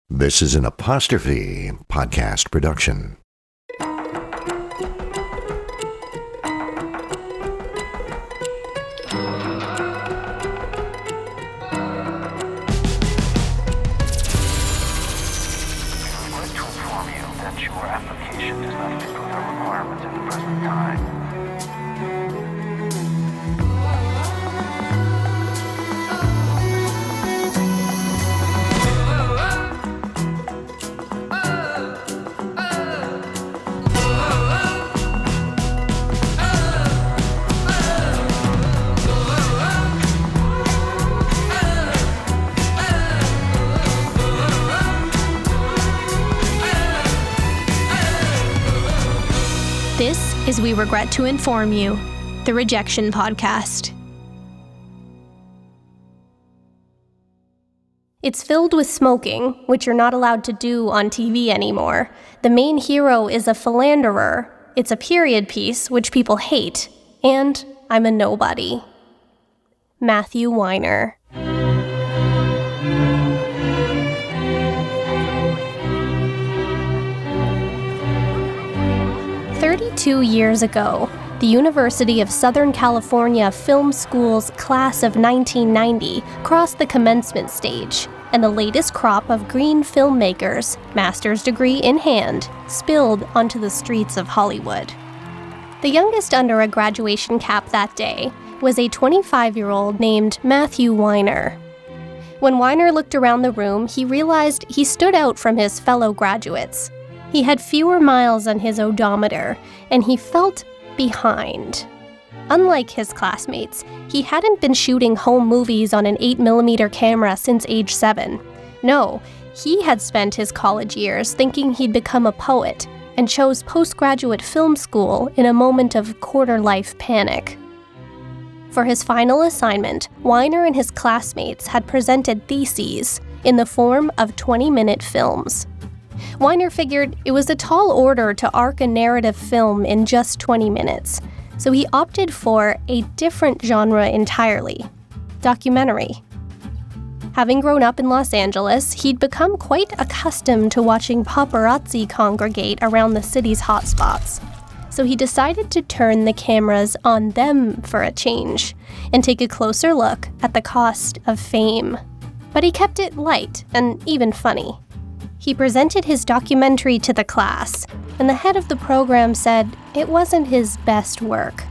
This is an Apostrophe podcast production. This is We Regret to Inform You, the Rejection podcast. It's filled with smoking, which you're not allowed to do on TV anymore. The main hero is a philanderer. It's a period piece, which people hate. And I'm a nobody. Matthew Weiner. Two years ago, the University of Southern California Film School's class of 1990 crossed the commencement stage, and the latest crop of green filmmakers, master's degree in hand, spilled onto the streets of Hollywood. The youngest under a graduation cap that day was a 25-year-old named Matthew Weiner. When Weiner looked around the room, he realized he stood out from his fellow graduates. He had fewer miles on his odometer, and he felt behind. Unlike his classmates, he hadn't been shooting home movies on an 8mm camera since age 7. No, he had spent his college years thinking he'd become a poet, and chose postgraduate film school in a moment of quarter-life panic. For his final assignment, Weiner and his classmates had presented theses in the form of 20-minute films. Weiner figured it was a tall order to arc a narrative film in just 20 minutes, so he opted for a different genre entirely: documentary. Having grown up in Los Angeles, he'd become quite accustomed to watching paparazzi congregate around the city's hotspots, so he decided to turn the cameras on them for a change and take a closer look at the cost of fame. But he kept it light and even funny. He presented his documentary to the class, and the head of the program said it wasn't his best work.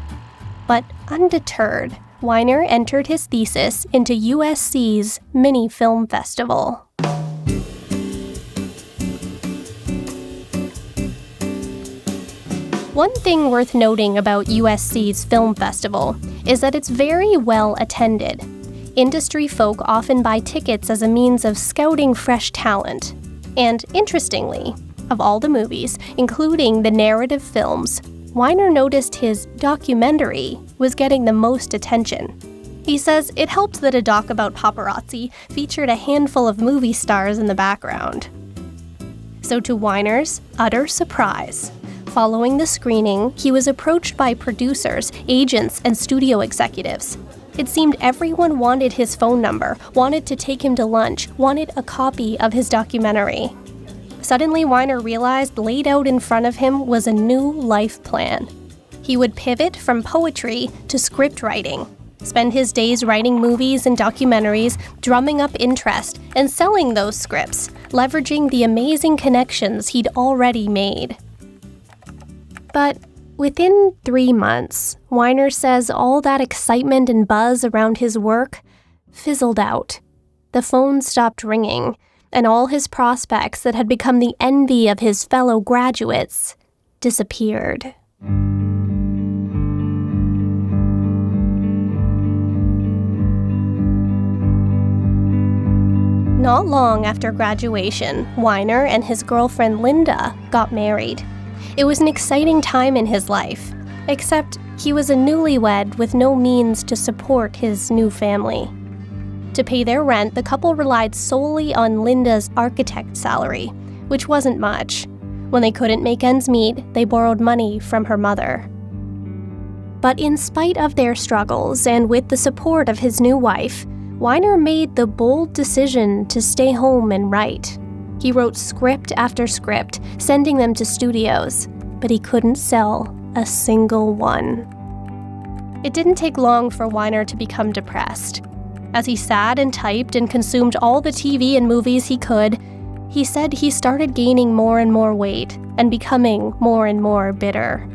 But undeterred, Weiner entered his thesis into USC's Mini Film Festival. One thing worth noting about USC's Film Festival is that it's very well attended. Industry folk often buy tickets as a means of scouting fresh talent. And interestingly, of all the movies, including the narrative films, Weiner noticed his documentary was getting the most attention. He says it helped that a doc about paparazzi featured a handful of movie stars in the background. So to Weiner's utter surprise, following the screening, he was approached by producers, agents, and studio executives. It seemed everyone wanted his phone number, wanted to take him to lunch, wanted a copy of his documentary. Suddenly, Weiner realized laid out in front of him was a new life plan. He would pivot from poetry to script writing, spend his days writing movies and documentaries, drumming up interest, and selling those scripts, leveraging the amazing connections he'd already made. But within 3 months, Weiner says all that excitement and buzz around his work fizzled out. The phone stopped ringing, and all his prospects that had become the envy of his fellow graduates disappeared. Not long after graduation, Weiner and his girlfriend Linda got married. It was an exciting time in his life, except he was a newlywed with no means to support his new family. To pay their rent, the couple relied solely on Linda's architect salary, which wasn't much. When they couldn't make ends meet, they borrowed money from her mother. But in spite of their struggles and with the support of his new wife, Weiner made the bold decision to stay home and write. He wrote script after script, sending them to studios, but he couldn't sell a single one. It didn't take long for Weiner to become depressed. As he sat and typed and consumed all the TV and movies he could, he said he started gaining more and more weight and becoming more and more bitter.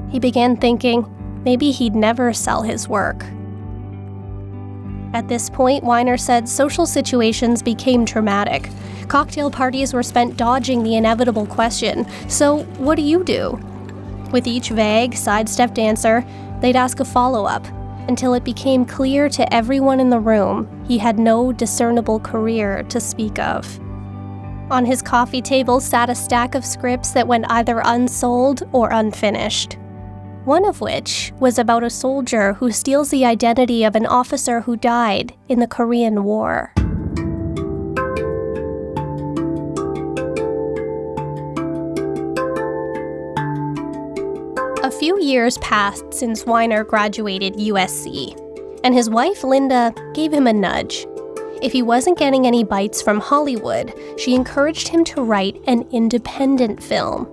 He began thinking maybe he'd never sell his work. At this point, Weiner said social situations became traumatic. Cocktail parties were spent dodging the inevitable question, so what do you do? With each vague, sidestepped answer, they'd ask a follow-up, until it became clear to everyone in the room he had no discernible career to speak of. On his coffee table sat a stack of scripts that went either unsold or unfinished. One of which was about a soldier who steals the identity of an officer who died in the Korean War. A few years passed since Weiner graduated USC, and his wife Linda gave him a nudge. If he wasn't getting any bites from Hollywood, she encouraged him to write an independent film.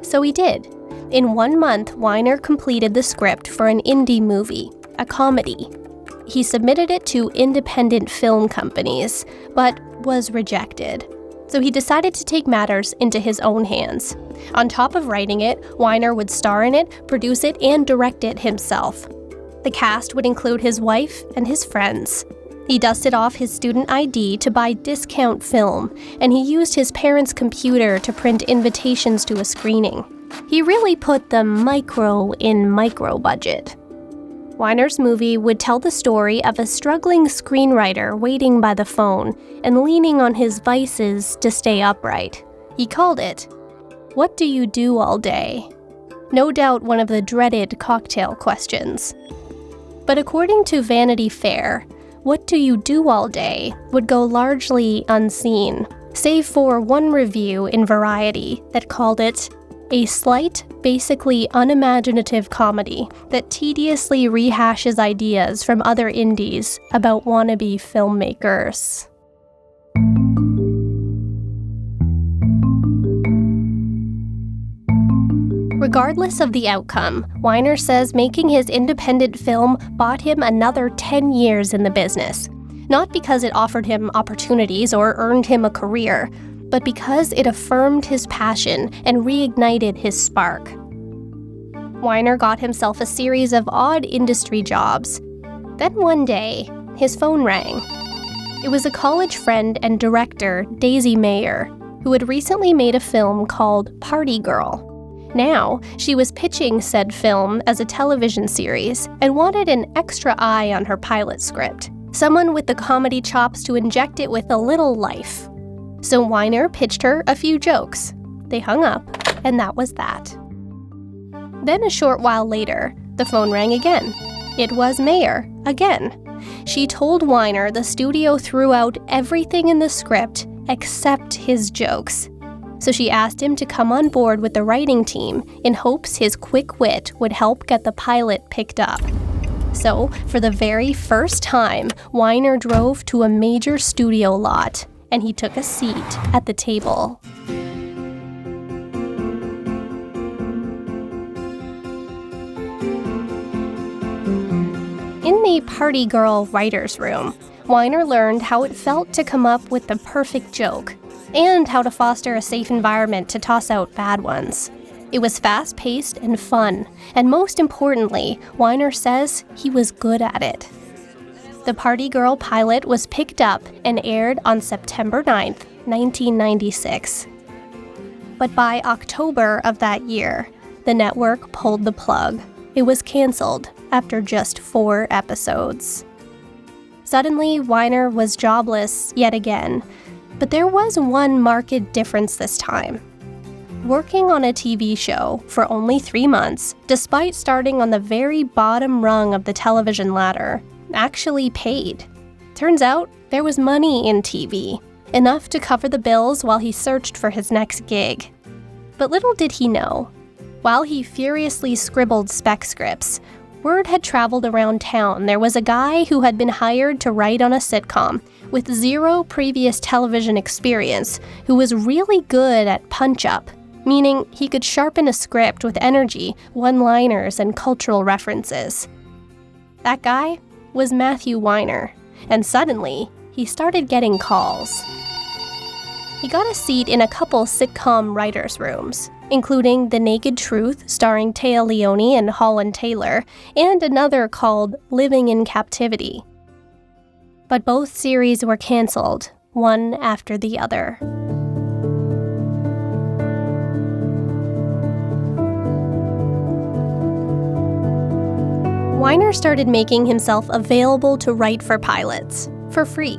So he did. In 1 month, Weiner completed the script for an indie movie, a comedy. He submitted it to independent film companies, but was rejected. So he decided to take matters into his own hands. On top of writing it, Weiner would star in it, produce it, and direct it himself. The cast would include his wife and his friends. He dusted off his student ID to buy discount film, and he used his parents' computer to print invitations to a screening. He really put the micro in micro budget. Weiner's movie would tell the story of a struggling screenwriter waiting by the phone and leaning on his vices to stay upright. He called it, "What do you do all day?" No doubt one of the dreaded cocktail questions. But according to Vanity Fair, "What do you do all day?" would go largely unseen, save for one review in Variety that called it a slight, basically unimaginative comedy that tediously rehashes ideas from other indies about wannabe filmmakers. Regardless of the outcome, Weiner says making his independent film bought him another 10 years in the business. Not because it offered him opportunities or earned him a career, but because it affirmed his passion and reignited his spark. Weiner got himself a series of odd industry jobs. Then one day, his phone rang. It was a college friend and director, Daisy Mayer, who had recently made a film called Party Girl. Now, she was pitching said film as a television series and wanted an extra eye on her pilot script, someone with the comedy chops to inject it with a little life. So Weiner pitched her a few jokes. They hung up, and that was that. Then a short while later, the phone rang again. It was Mayer, again. She told Weiner the studio threw out everything in the script except his jokes. So she asked him to come on board with the writing team in hopes his quick wit would help get the pilot picked up. So, for the very first time, Weiner drove to a major studio lot, and he took a seat at the table. In the Party Girl writer's room, Weiner learned how it felt to come up with the perfect joke, and how to foster a safe environment to toss out bad ones. It was fast-paced and fun, and most importantly, Weiner says he was good at it. The Party Girl pilot was picked up and aired on September 9th, 1996. But by October of that year, the network pulled the plug. It was canceled after just 4 episodes. Suddenly, Weiner was jobless yet again, but there was one marked difference this time. Working on a TV show for only 3 months, despite starting on the very bottom rung of the television ladder, actually paid. Turns out, there was money in TV, enough to cover the bills while he searched for his next gig. But little did he know, while he furiously scribbled spec scripts, word had traveled around town there was a guy who had been hired to write on a sitcom, with zero previous television experience who was really good at punch-up, meaning he could sharpen a script with energy, one-liners, and cultural references. That guy was Matthew Weiner, and suddenly, he started getting calls. He got a seat in a couple sitcom writers' rooms, including The Naked Truth, starring Téa Leoni and Holland Taylor, and another called Living in Captivity. But both series were canceled, one after the other. Weiner started making himself available to write for pilots, for free.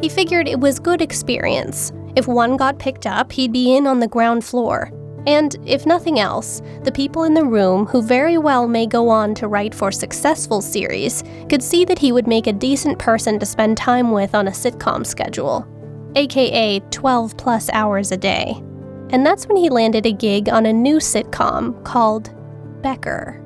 He figured it was good experience. If one got picked up, he'd be in on the ground floor. And, if nothing else, the people in the room, who very well may go on to write for successful series, could see that he would make a decent person to spend time with on a sitcom schedule, aka 12+ hours a day. And that's when he landed a gig on a new sitcom called Becker.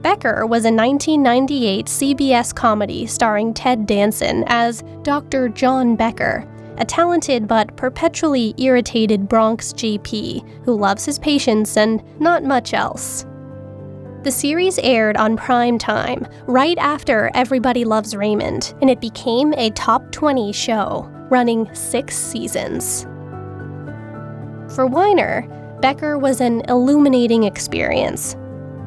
Becker was a 1998 CBS comedy starring Ted Danson as Dr. John Becker, a talented but perpetually irritated Bronx GP who loves his patients and not much else. The series aired on prime time, right after Everybody Loves Raymond, and it became a top 20 show, running 6 seasons. For Weiner, Becker was an illuminating experience.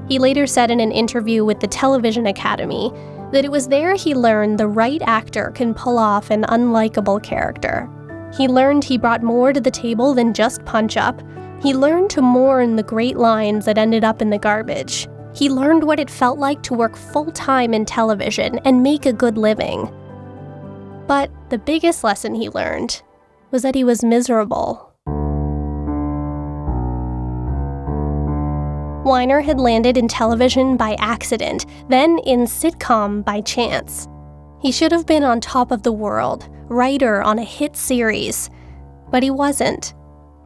He later said in an interview with the Television Academy that it was there he learned the right actor can pull off an unlikable character. He learned he brought more to the table than just punch-up. He learned to mourn the great lines that ended up in the garbage. He learned what it felt like to work full-time in television and make a good living. But the biggest lesson he learned was that he was miserable. Weiner had landed in television by accident, then in sitcom by chance. He should have been on top of the world, writer on a hit series, but he wasn't.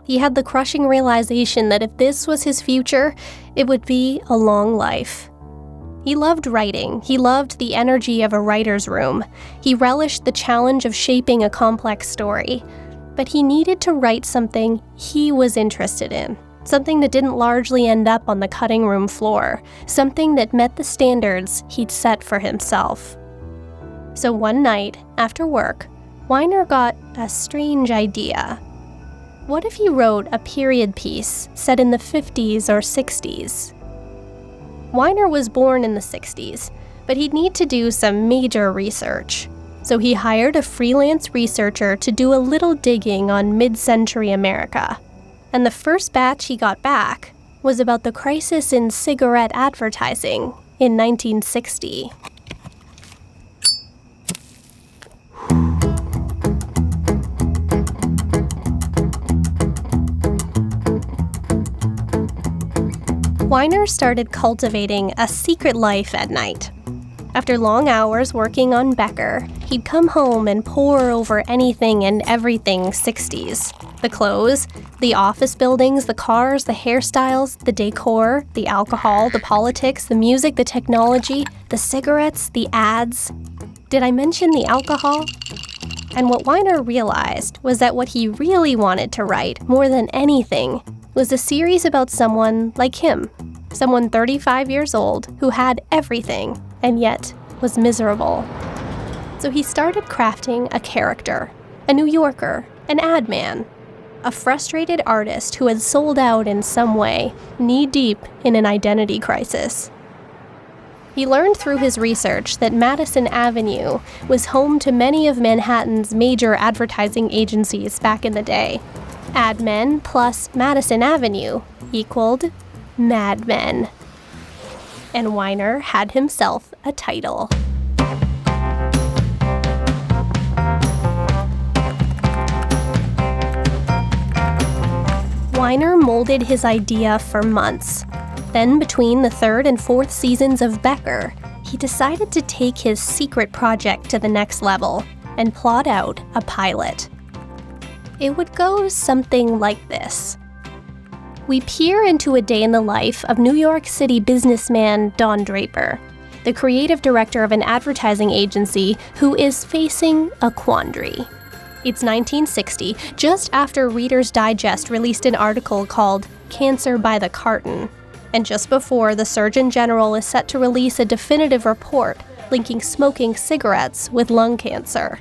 He had the crushing realization that if this was his future, it would be a long life. He loved writing. He loved the energy of a writer's room. He relished the challenge of shaping a complex story, but he needed to write something he was interested in. Something that didn't largely end up on the cutting room floor, something that met the standards he'd set for himself. So one night, after work, Weiner got a strange idea. What if he wrote a period piece set in the 50s or 60s? Weiner was born in the 60s, but he'd need to do some major research. So he hired a freelance researcher to do a little digging on mid-century America. And the first batch he got back was about the crisis in cigarette advertising in 1960. Weiner started cultivating a secret life at night. After long hours working on Becker, he'd come home and pore over anything and everything 60s. The clothes, the office buildings, the cars, the hairstyles, the decor, the alcohol, the politics, the music, the technology, the cigarettes, the ads. Did I mention the alcohol? And what Weiner realized was that what he really wanted to write, more than anything, was a series about someone like him. Someone 35 years old who had everything and yet was miserable. So he started crafting a character, a New Yorker, an ad man, a frustrated artist who had sold out in some way, knee-deep in an identity crisis. He learned through his research that Madison Avenue was home to many of Manhattan's major advertising agencies back in the day. Ad men plus Madison Avenue equaled Mad Men. And Weiner had himself a title. Weiner molded his idea for months. Then, between the 3rd and 4th seasons of Becker, he decided to take his secret project to the next level and plot out a pilot. It would go something like this. We peer into a day in the life of New York City businessman Don Draper. the creative director of an advertising agency who is facing a quandary. It's 1960, just after Reader's Digest released an article called Cancer by the Carton, and just before the Surgeon General is set to release a definitive report linking smoking cigarettes with lung cancer.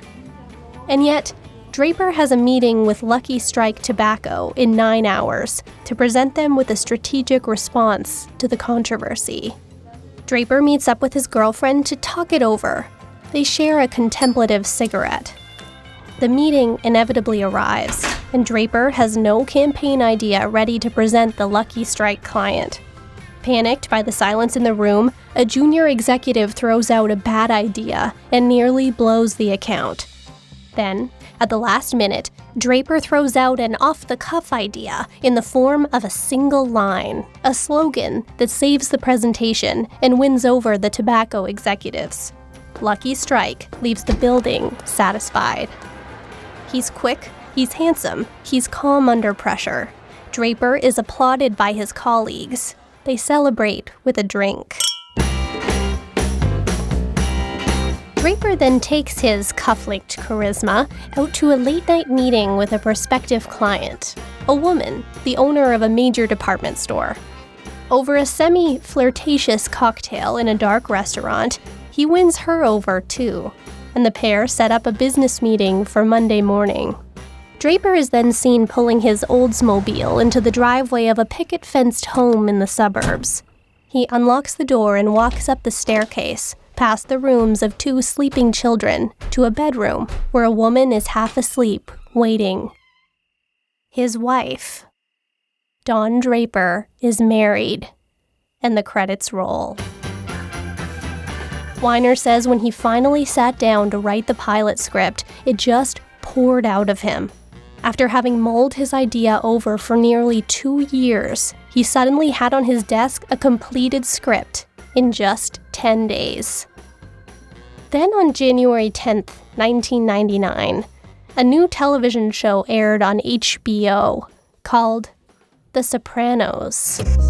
And yet, Draper has a meeting with Lucky Strike Tobacco in 9 hours to present them with a strategic response to the controversy. Draper meets up with his girlfriend to talk it over. They share a contemplative cigarette. The meeting inevitably arrives, and Draper has no campaign idea ready to present the Lucky Strike client. Panicked by the silence in the room, a junior executive throws out a bad idea and nearly blows the account. Then, at the last minute, Draper throws out an off-the-cuff idea in the form of a single line, a slogan that saves the presentation and wins over the tobacco executives. Lucky Strike leaves the building satisfied. He's quick, he's handsome, he's calm under pressure. Draper is applauded by his colleagues. They celebrate with a drink. Draper then takes his cuff-linked charisma out to a late-night meeting with a prospective client, a woman, the owner of a major department store. Over a semi-flirtatious cocktail in a dark restaurant, he wins her over too, and the pair set up a business meeting for Monday morning. Draper is then seen pulling his Oldsmobile into the driveway of a picket-fenced home in the suburbs. He unlocks the door and walks up the staircase, past the rooms of 2 sleeping children, to a bedroom where a woman is half asleep, waiting. His wife, Dawn Draper, is married, and the credits roll. Weiner says when he finally sat down to write the pilot script, it just poured out of him. After having mulled his idea over for nearly 2 years, he suddenly had on his desk a completed script in just 10 days. Then on January 10th, 1999, a new television show aired on HBO called The Sopranos.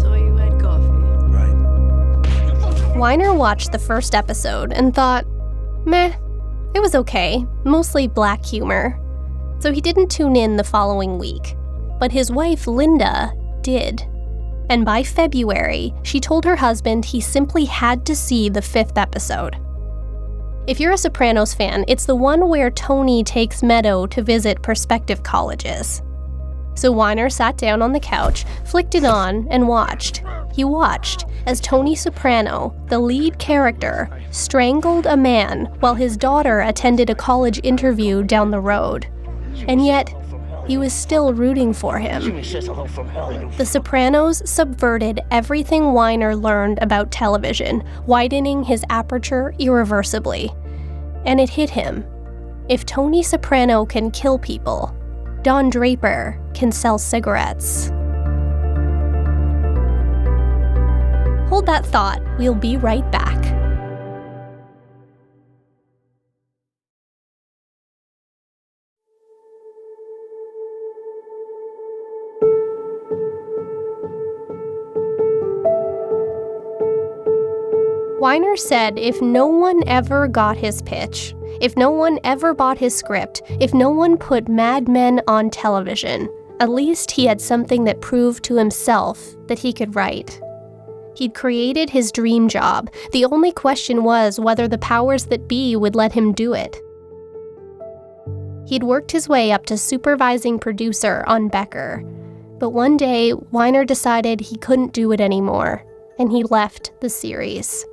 So you had coffee. Right. Weiner watched the first episode and thought, meh, it was okay, mostly black humor. So he didn't tune in the following week. But his wife, Linda, did. And by February, she told her husband he simply had to see the 5th episode. If you're a Sopranos fan, it's the one where Tony takes Meadow to visit prospective colleges. So Weiner sat down on the couch, flicked it on, and watched. He watched as Tony Soprano, the lead character, strangled a man while his daughter attended a college interview down the road. And yet, he was still rooting for him. The Sopranos subverted everything Weiner learned about television, widening his aperture irreversibly. And it hit him. If Tony Soprano can kill people, Don Draper can sell cigarettes. Hold that thought. We'll be right back. Weiner said if no one ever got his pitch, if no one ever bought his script, if no one put Mad Men on television, at least he had something that proved to himself that he could write. He'd created his dream job. The only question was whether the powers that be would let him do it. He'd worked his way up to supervising producer on Becker. But one day, Weiner decided he couldn't do it anymore, and he left the series.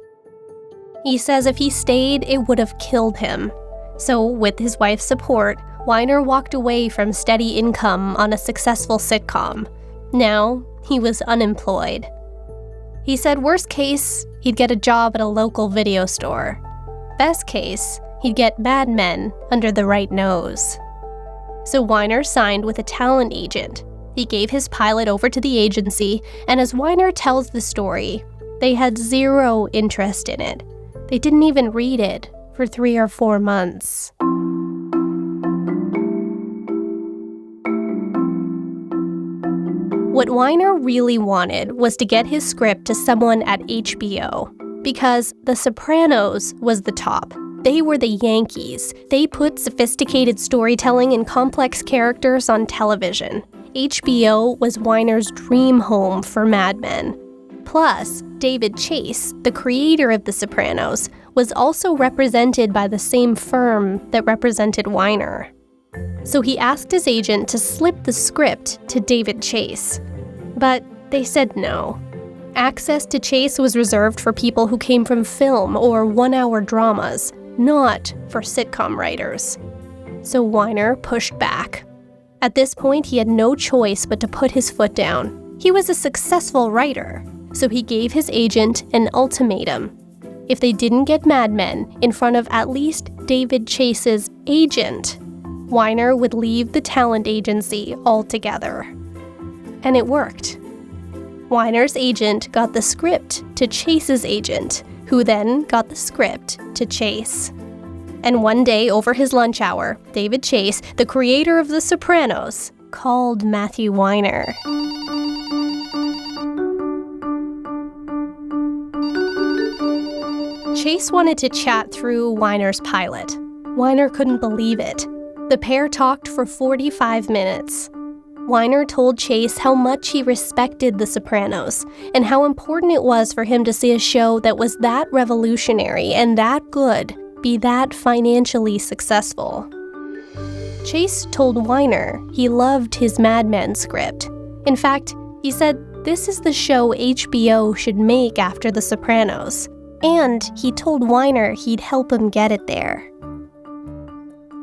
He says if he stayed, it would have killed him. So, with his wife's support, Weiner walked away from steady income on a successful sitcom. Now, he was unemployed. He said worst case, he'd get a job at a local video store. Best case, he'd get Mad Men under the right nose. So Weiner signed with a talent agent. He gave his pilot over to the agency, and as Weiner tells the story, they had zero interest in it. They didn't even read it for 3 or 4 months. What Weiner really wanted was to get his script to someone at HBO, Because The Sopranos was the top. They were the Yankees. They put sophisticated storytelling and complex characters on television. HBO was Weiner's dream home for Mad Men. Plus, David Chase, the creator of The Sopranos, was also represented by the same firm that represented Weiner. So he asked his agent to slip the script to David Chase. But they said no. Access to Chase was reserved for people who came from film or one-hour dramas, not for sitcom writers. So Weiner pushed back. At this point, he had no choice but to put his foot down. He was a successful writer, so he gave his agent an ultimatum. If they didn't get Mad Men in front of at least David Chase's agent, Weiner would leave the talent agency altogether. And it worked. Weiner's agent got the script to Chase's agent, who then got the script to Chase. And one day over his lunch hour, David Chase, the creator of The Sopranos, called Matthew Weiner. Chase wanted to chat through Weiner's pilot. Weiner couldn't believe it. The pair talked for 45 minutes. Weiner told Chase how much he respected The Sopranos and how important it was for him to see a show that was that revolutionary and that good be that financially successful. Chase told Weiner he loved his Mad Men script. In fact, he said this is the show HBO should make after The Sopranos, and he told Weiner he'd help him get it there.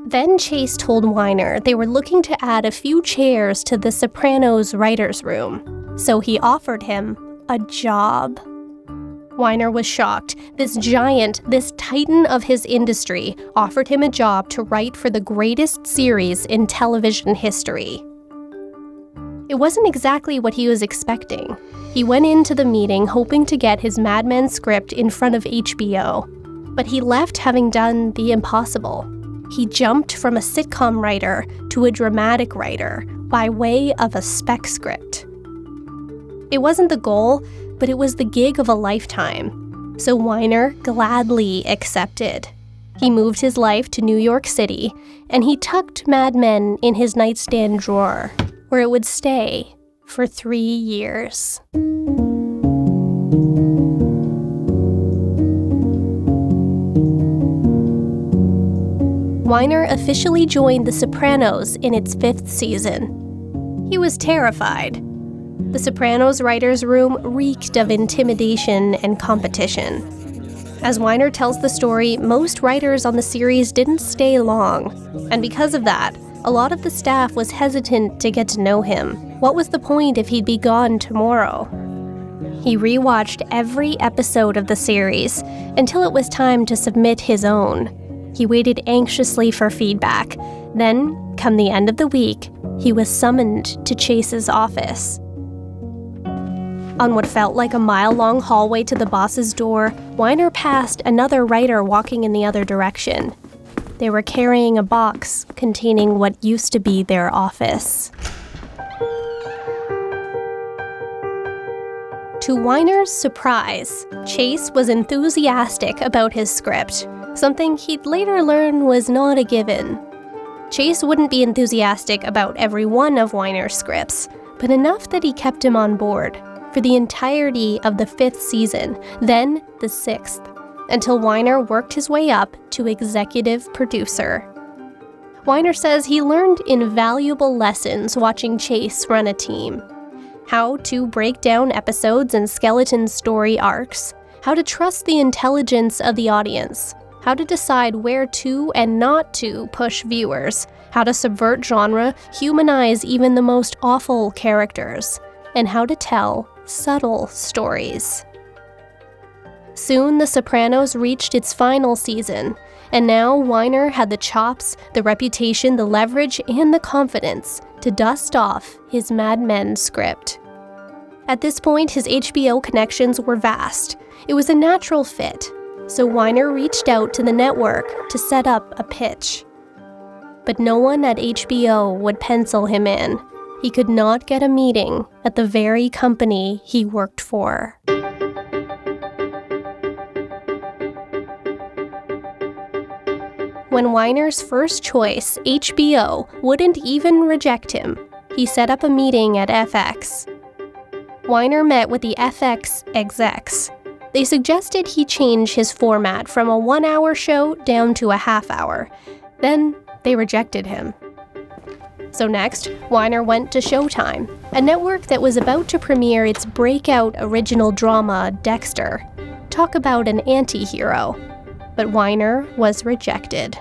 Then Chase told Weiner they were looking to add a few chairs to The Sopranos writer's room, so he offered him a job. Weiner was shocked. This giant, this titan of his industry, offered him a job to write for the greatest series in television history. It wasn't exactly what he was expecting. He went into the meeting hoping to get his Mad Men script in front of HBO, but he left having done the impossible. He jumped from a sitcom writer to a dramatic writer by way of a spec script. It wasn't the goal, but it was the gig of a lifetime, so Weiner gladly accepted. He moved his life to New York City, and he tucked Mad Men in his nightstand drawer, where it would stay for 3 years. Weiner officially joined The Sopranos in its 5th season. He was terrified. The Sopranos writer's room reeked of intimidation and competition. As Weiner tells the story, most writers on the series didn't stay long, and because of that, a lot of the staff was hesitant to get to know him. What was the point if he'd be gone tomorrow? He rewatched every episode of the series until it was time to submit his own. He waited anxiously for feedback. Then, come the end of the week, he was summoned to Chase's office. On what felt like a mile-long hallway to the boss's door, Weiner passed another writer walking in the other direction. They were carrying a box containing what used to be their office. To Weiner's surprise, Chase was enthusiastic about his script, something he'd later learn was not a given. Chase wouldn't be enthusiastic about every one of Weiner's scripts, but enough that he kept him on board for the entirety of the 5th season, then the 6th, until Weiner worked his way up to executive producer. Weiner says he learned invaluable lessons watching Chase run a team. How to break down episodes and skeleton story arcs, how to trust the intelligence of the audience, how to decide where to and not to push viewers, how to subvert genre, humanize even the most awful characters, and how to tell subtle stories. Soon, The Sopranos reached its final season, and now Weiner had the chops, the reputation, the leverage, and the confidence to dust off his Mad Men script. At this point, his HBO connections were vast. It was a natural fit, so Weiner reached out to the network to set up a pitch. But no one at HBO would pencil him in. He could not get a meeting at the very company he worked for. When Weiner's first choice, HBO, wouldn't even reject him, he set up a meeting at FX. Weiner met with the FX execs. They suggested he change his format from a 1-hour show down to a half-hour. Then they rejected him. So next, Weiner went to Showtime, a network that was about to premiere its breakout original drama, Dexter. Talk about an anti-hero. But Weiner was rejected.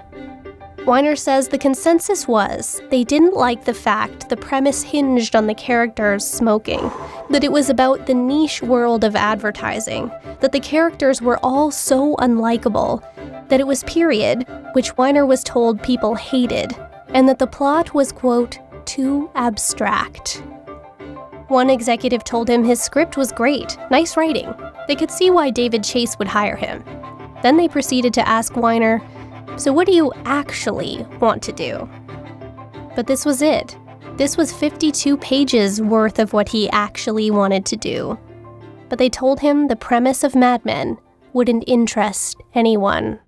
Weiner says the consensus was they didn't like the fact the premise hinged on the characters smoking, that it was about the niche world of advertising, that the characters were all so unlikable, that it was period, which Weiner was told people hated, and that the plot was, quote, too abstract. One executive told him his script was great, nice writing. They could see why David Chase would hire him. Then they proceeded to ask Weiner, so what do you actually want to do? But this was it. This was 52 pages worth of what he actually wanted to do. But they told him the premise of Mad Men wouldn't interest anyone.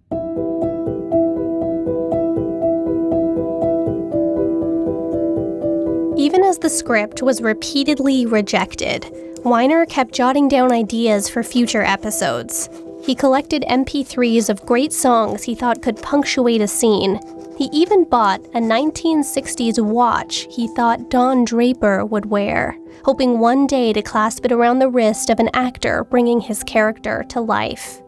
Even as the script was repeatedly rejected, Weiner kept jotting down ideas for future episodes. He collected MP3s of great songs he thought could punctuate a scene. He even bought a 1960s watch he thought Don Draper would wear, hoping one day to clasp it around the wrist of an actor bringing his character to life.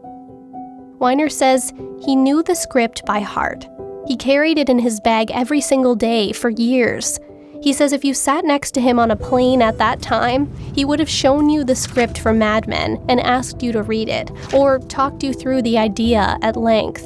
Weiner says he knew the script by heart. He carried it in his bag every single day for years. He says if you sat next to him on a plane at that time, he would have shown you the script for Mad Men and asked you to read it, or talked you through the idea at length.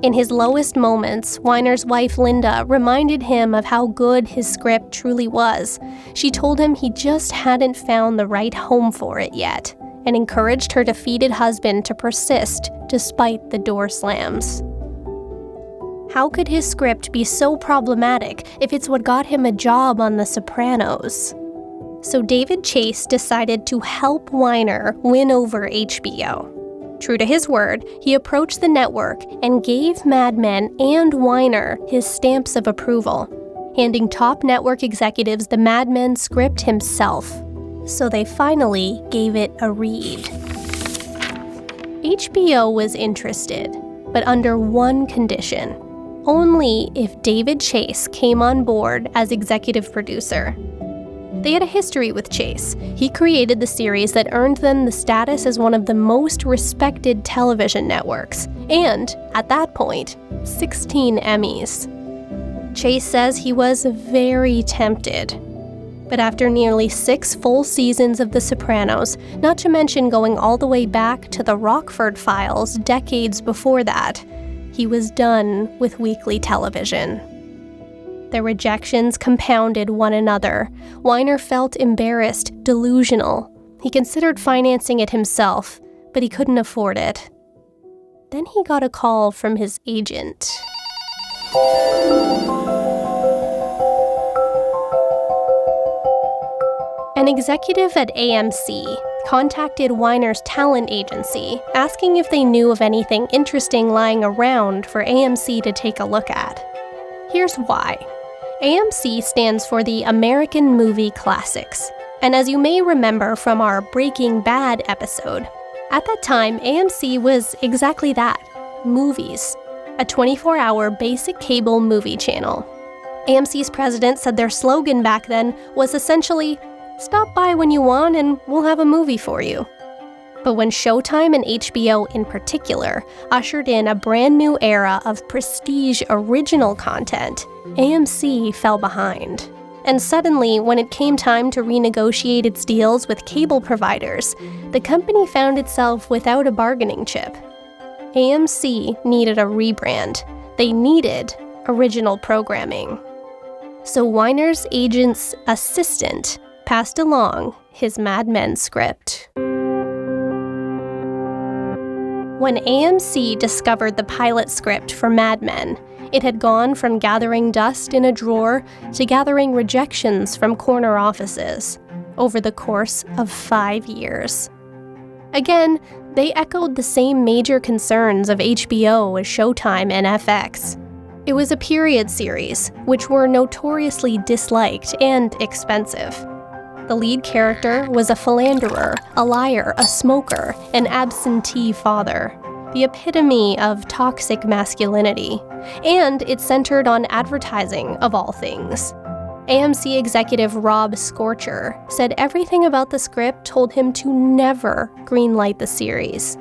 In his lowest moments, Weiner's wife Linda reminded him of how good his script truly was. She told him he just hadn't found the right home for it yet, and encouraged her defeated husband to persist despite the door slams. How could his script be so problematic if it's what got him a job on The Sopranos? So David Chase decided to help Weiner win over HBO. True to his word, he approached the network and gave Mad Men and Weiner his stamps of approval, handing top network executives the Mad Men script himself. So they finally gave it a read. HBO was interested, but under one condition. Only if David Chase came on board as executive producer. They had a history with Chase. He created the series that earned them the status as one of the most respected television networks, and, at that point, 16 Emmys. Chase says he was very tempted. But after nearly 6 full seasons of The Sopranos, not to mention going all the way back to the Rockford Files decades before that, he was done with weekly television. Their rejections compounded one another. Weiner felt embarrassed, delusional. He considered financing it himself, but he couldn't afford it. Then he got a call from his agent. An executive at AMC contacted Weiner's talent agency, asking if they knew of anything interesting lying around for AMC to take a look at. Here's why. AMC stands for the American Movie Classics, and as you may remember from our Breaking Bad episode, at that time AMC was exactly that, movies, a 24-hour basic cable movie channel. AMC's president said their slogan back then was essentially, "Stop by when you want and we'll have a movie for you." But when Showtime and HBO in particular ushered in a brand new era of prestige original content, AMC fell behind. And suddenly, when it came time to renegotiate its deals with cable providers, the company found itself without a bargaining chip. AMC needed a rebrand. They needed original programming. So Weiner's agent's assistant passed along his Mad Men script. When AMC discovered the pilot script for Mad Men, it had gone from gathering dust in a drawer to gathering rejections from corner offices over the course of 5 years. Again, they echoed the same major concerns of HBO as Showtime and FX. It was a period series, which were notoriously disliked and expensive. The lead character was a philanderer, a liar, a smoker, an absentee father, the epitome of toxic masculinity, and it centered on advertising of all things. AMC executive Rob Scorcher said everything about the script told him to never greenlight the series.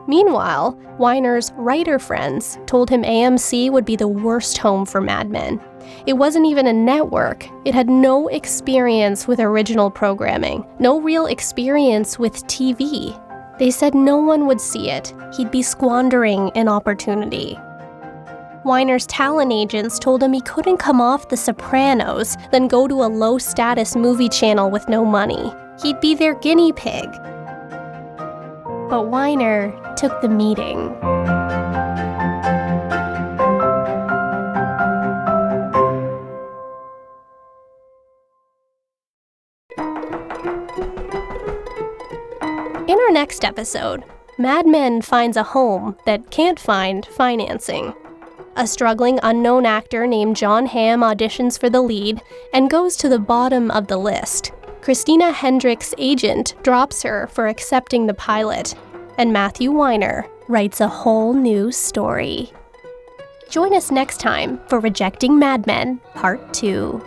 Meanwhile, Weiner's writer friends told him AMC would be the worst home for Mad Men. It wasn't even a network. It had no experience with original programming, no real experience with TV. They said no one would see it. He'd be squandering an opportunity. Weiner's talent agents told him he couldn't come off The Sopranos, then go to a low-status movie channel with no money. He'd be their guinea pig. But Weiner took the meeting. In our next episode, Mad Men finds a home that can't find financing. A struggling unknown actor named John Hamm auditions for the lead and goes to the bottom of the list. Christina Hendricks' agent drops her for accepting the pilot, and Matthew Weiner writes a whole new story. Join us next time for Rejecting Mad Men, Part 2.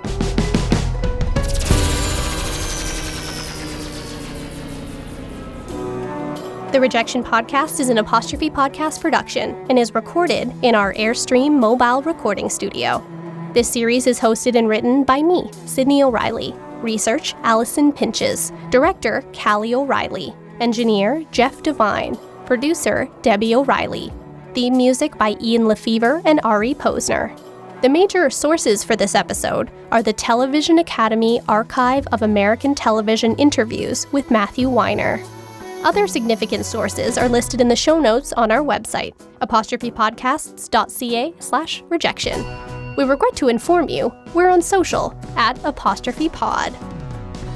The Rejection podcast is an Apostrophe Podcast production and is recorded in our Airstream mobile recording studio. This series is hosted and written by me, Sydney O'Reilly. Research, Allison Pinches. Director, Callie O'Reilly. Engineer, Jeff Devine. Producer, Debbie O'Reilly. Theme music by Ian Lefevre and Ari Posner. The major sources for this episode are the Television Academy Archive of American Television Interviews with Matthew Weiner. Other significant sources are listed in the show notes on our website, apostrophepodcasts.ca/rejection. We regret to inform you, we're on social, @apostrophepod.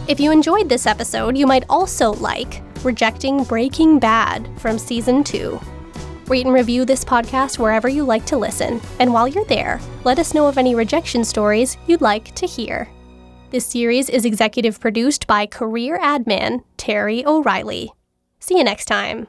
If you enjoyed this episode, you might also like Rejecting Breaking Bad from Season 2. Rate and review this podcast wherever you like to listen, and while you're there, let us know of any rejection stories you'd like to hear. This series is executive produced by career admin Terry O'Reilly. See you next time.